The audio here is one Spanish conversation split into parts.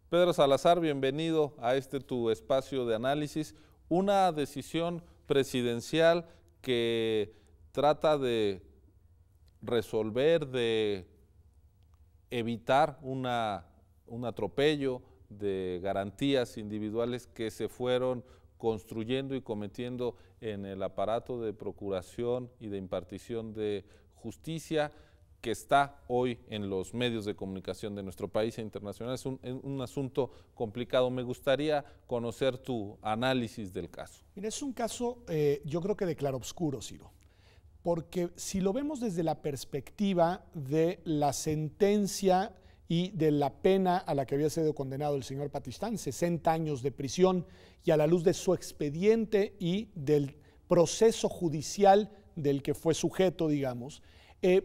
Pedro Salazar, bienvenido a tu espacio de análisis. Una decisión presidencial que trata de resolver, de evitar un atropello de garantías individuales que se fueron construyendo y cometiendo en el aparato de procuración y de impartición de justicia, que está hoy en los medios de comunicación de nuestro país e internacional. Es un asunto complicado. Me gustaría conocer tu análisis del caso. Mira, es un caso, yo creo que de claroscuro, Ciro, porque si lo vemos desde la perspectiva de la sentencia y de la pena a la que había sido condenado el señor Patistán, 60 años de prisión, y a la luz de su expediente y del proceso judicial del que fue sujeto, digamos,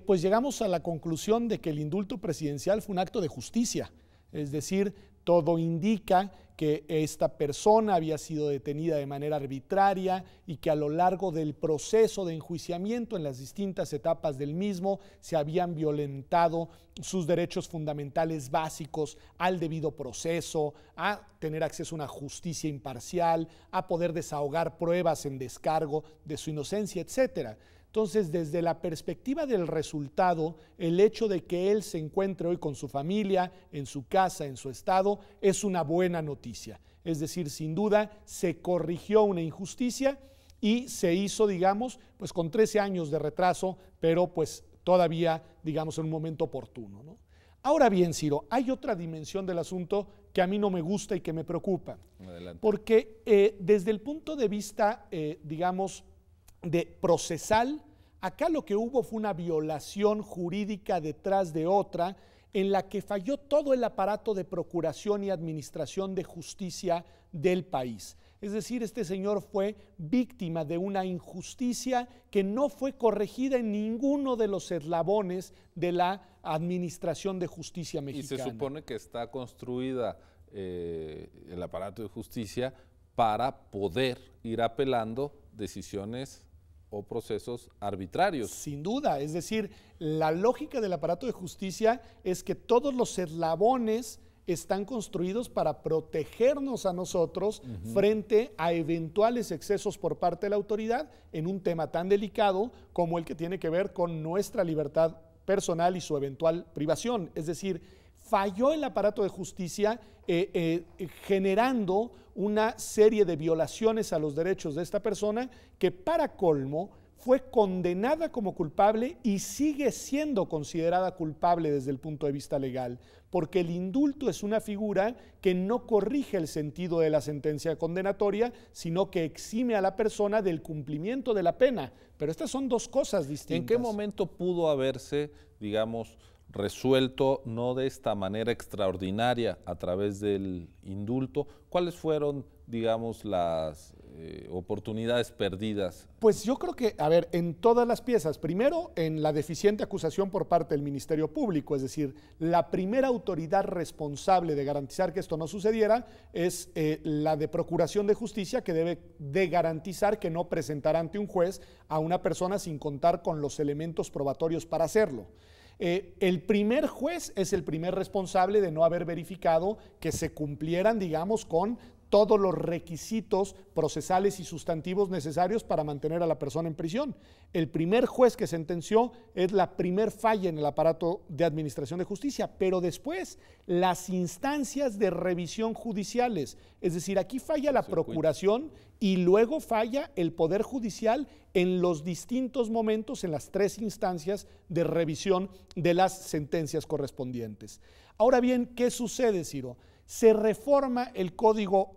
pues llegamos a la conclusión de que el indulto presidencial fue un acto de justicia. Es decir, todo indica que esta persona había sido detenida de manera arbitraria y que a lo largo del proceso de enjuiciamiento en las distintas etapas del mismo se habían violentado sus derechos fundamentales básicos al debido proceso, a tener acceso a una justicia imparcial, a poder desahogar pruebas en descargo de su inocencia, etcétera. Entonces, desde la perspectiva del resultado, el hecho de que él se encuentre hoy con su familia, en su casa, en su estado, es una buena noticia. Es decir, sin duda, se corrigió una injusticia y se hizo, digamos, pues con 13 años de retraso, pero pues todavía, digamos, en un momento oportuno, ¿no? Ahora bien, Ciro, hay otra dimensión del asunto que a mí no me gusta y que me preocupa. Adelante. Porque desde el punto de vista, digamos, de procesal, acá lo que hubo fue una violación jurídica detrás de otra, en la que falló todo el aparato de procuración y administración de justicia del país. Es decir, este señor fue víctima de una injusticia que no fue corregida en ninguno de los eslabones de la administración de justicia mexicana. Y se supone que está construida el aparato de justicia para poder ir apelando decisiones o procesos arbitrarios. Sin duda, es decir, la lógica del aparato de justicia es que todos los eslabones están construidos para protegernos a nosotros frente a eventuales excesos por parte de la autoridad en un tema tan delicado como el que tiene que ver con nuestra libertad personal y su eventual privación. Es decir, falló el aparato de justicia generando una serie de violaciones a los derechos de esta persona que, para colmo, fue condenada como culpable y sigue siendo considerada culpable desde el punto de vista legal, porque el indulto es una figura que no corrige el sentido de la sentencia condenatoria, sino que exime a la persona del cumplimiento de la pena. Pero estas son dos cosas distintas. ¿En qué momento pudo haberse, digamos, resuelto no de esta manera extraordinaria a través del indulto? ¿Cuáles fueron, digamos, las oportunidades perdidas? Pues yo creo que, a ver, en todas las piezas, primero en la deficiente acusación por parte del Ministerio Público, es decir, la primera autoridad responsable de garantizar que esto no sucediera es la de Procuración de Justicia, que debe de garantizar que no presentará ante un juez a una persona sin contar con los elementos probatorios para hacerlo. El primer juez es el primer responsable de no haber verificado que se cumplieran, digamos, con todos los requisitos procesales y sustantivos necesarios para mantener a la persona en prisión. El primer juez que sentenció es la primer falla en el aparato de administración de justicia, pero después las instancias de revisión judiciales, es decir, aquí falla la procuración y luego falla el Poder Judicial en los distintos momentos, en las tres instancias de revisión de las sentencias correspondientes. Ahora bien, ¿qué sucede, Ciro? Se reforma el Código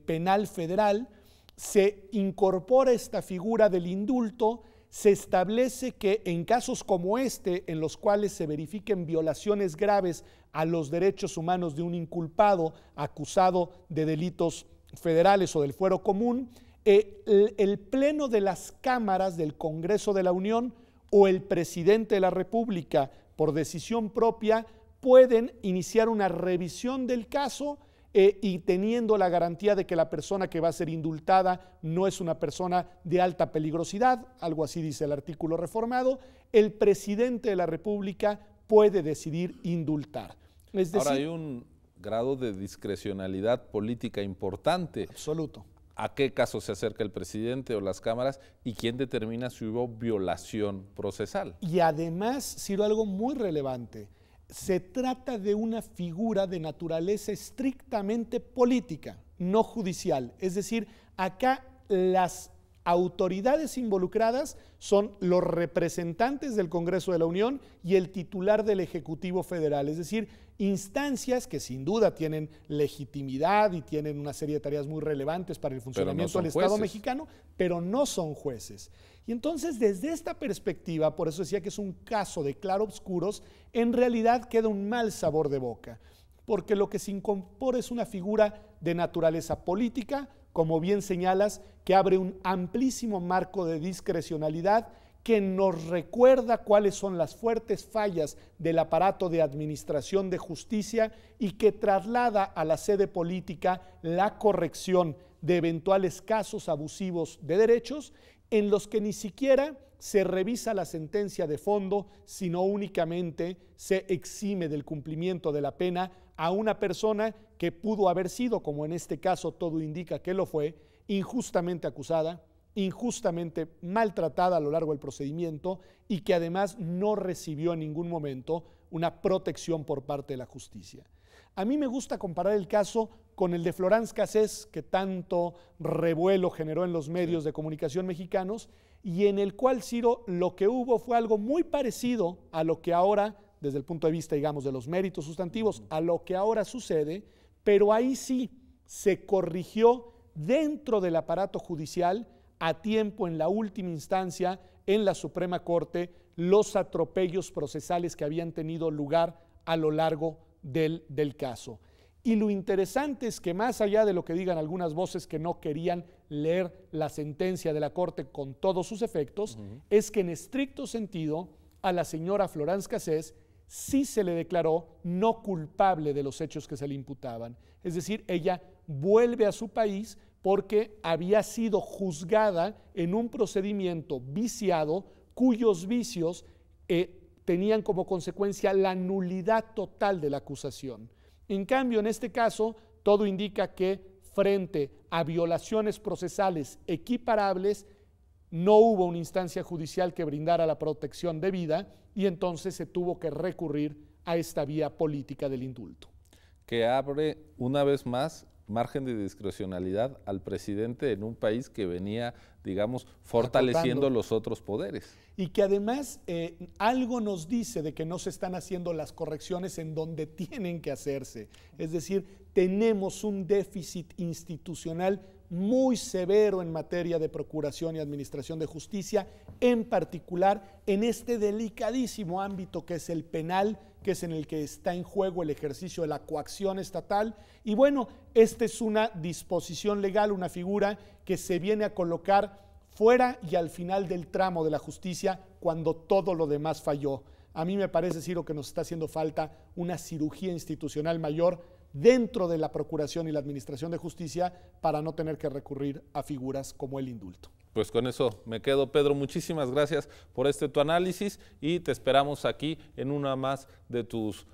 Penal Federal, se incorpora esta figura del indulto, se establece que en casos como este, en los cuales se verifiquen violaciones graves a los derechos humanos de un inculpado acusado de delitos federales o del fuero común, el Pleno de las Cámaras del Congreso de la Unión o el Presidente de la República, por decisión propia, pueden iniciar una revisión del caso y teniendo la garantía de que la persona que va a ser indultada no es una persona de alta peligrosidad, algo así dice el artículo reformado, el presidente de la República puede decidir indultar. Es decir, ahora hay un grado de discrecionalidad política importante. Absoluto. ¿A qué caso se acerca el presidente o las cámaras y quién determina si hubo violación procesal? Y además, Ciro, algo muy relevante, se trata de una figura de naturaleza estrictamente política, no judicial. Es decir, acá las autoridades involucradas son los representantes del Congreso de la Unión y el titular del Ejecutivo Federal, es decir, instancias que sin duda tienen legitimidad y tienen una serie de tareas muy relevantes para el funcionamiento del Estado mexicano, pero no son jueces. Y entonces, desde esta perspectiva, por eso decía que es un caso de claroscuros, en realidad queda un mal sabor de boca, porque lo que se incorpora es una figura de naturaleza política, como bien señalas, que abre un amplísimo marco de discrecionalidad que nos recuerda cuáles son las fuertes fallas del aparato de administración de justicia y que traslada a la sede política la corrección de eventuales casos abusivos de derechos en los que ni siquiera se revisa la sentencia de fondo, sino únicamente se exime del cumplimiento de la pena a una persona que pudo haber sido, como en este caso todo indica que lo fue, injustamente acusada, injustamente maltratada a lo largo del procedimiento y que además no recibió en ningún momento una protección por parte de la justicia. A mí me gusta comparar el caso con el de Florence Cassés, que tanto revuelo generó en los medios de comunicación mexicanos, y en el cual, Ciro, lo que hubo fue algo muy parecido a lo que ahora, desde el punto de vista, digamos, de los méritos sustantivos, a lo que ahora sucede, pero ahí sí se corrigió dentro del aparato judicial a tiempo, en la última instancia, en la Suprema Corte, los atropellos procesales que habían tenido lugar a lo largo del caso. Y lo interesante es que, más allá de lo que digan algunas voces que no querían leer la sentencia de la Corte con todos sus efectos, es que en estricto sentido a la señora Florence Cassés sí se le declaró no culpable de los hechos que se le imputaban. Es decir, ella vuelve a su país porque había sido juzgada en un procedimiento viciado cuyos vicios tenían como consecuencia la nulidad total de la acusación. En cambio, en este caso, todo indica que frente a violaciones procesales equiparables, no hubo una instancia judicial que brindara la protección debida y entonces se tuvo que recurrir a esta vía política del indulto. Que abre una vez más margen de discrecionalidad al presidente en un país que venía, digamos, fortaleciendo los otros poderes. Y que además algo nos dice de que no se están haciendo las correcciones en donde tienen que hacerse. Es decir, tenemos un déficit institucional muy severo en materia de procuración y administración de justicia, en particular en este delicadísimo ámbito que es el penal, que es en el que está en juego el ejercicio de la coacción estatal. Y bueno, esta es una disposición legal, una figura que se viene a colocar fuera y al final del tramo de la justicia cuando todo lo demás falló. A mí me parece, Ciro, que nos está haciendo falta una cirugía institucional mayor dentro de la procuración y la administración de justicia para no tener que recurrir a figuras como el indulto. Pues con eso me quedo, Pedro. Muchísimas gracias por tu análisis y te esperamos aquí en una más de tus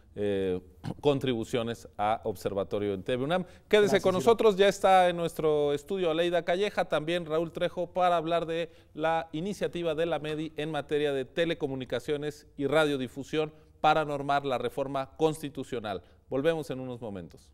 contribuciones a Observatorio en TV UNAM. Quédese Gracias, con nosotros, ya está en nuestro estudio Aleida Calleja, también Raúl Trejo, para hablar de la iniciativa de la MEDI en materia de telecomunicaciones y radiodifusión para normar la reforma constitucional. Volvemos en unos momentos.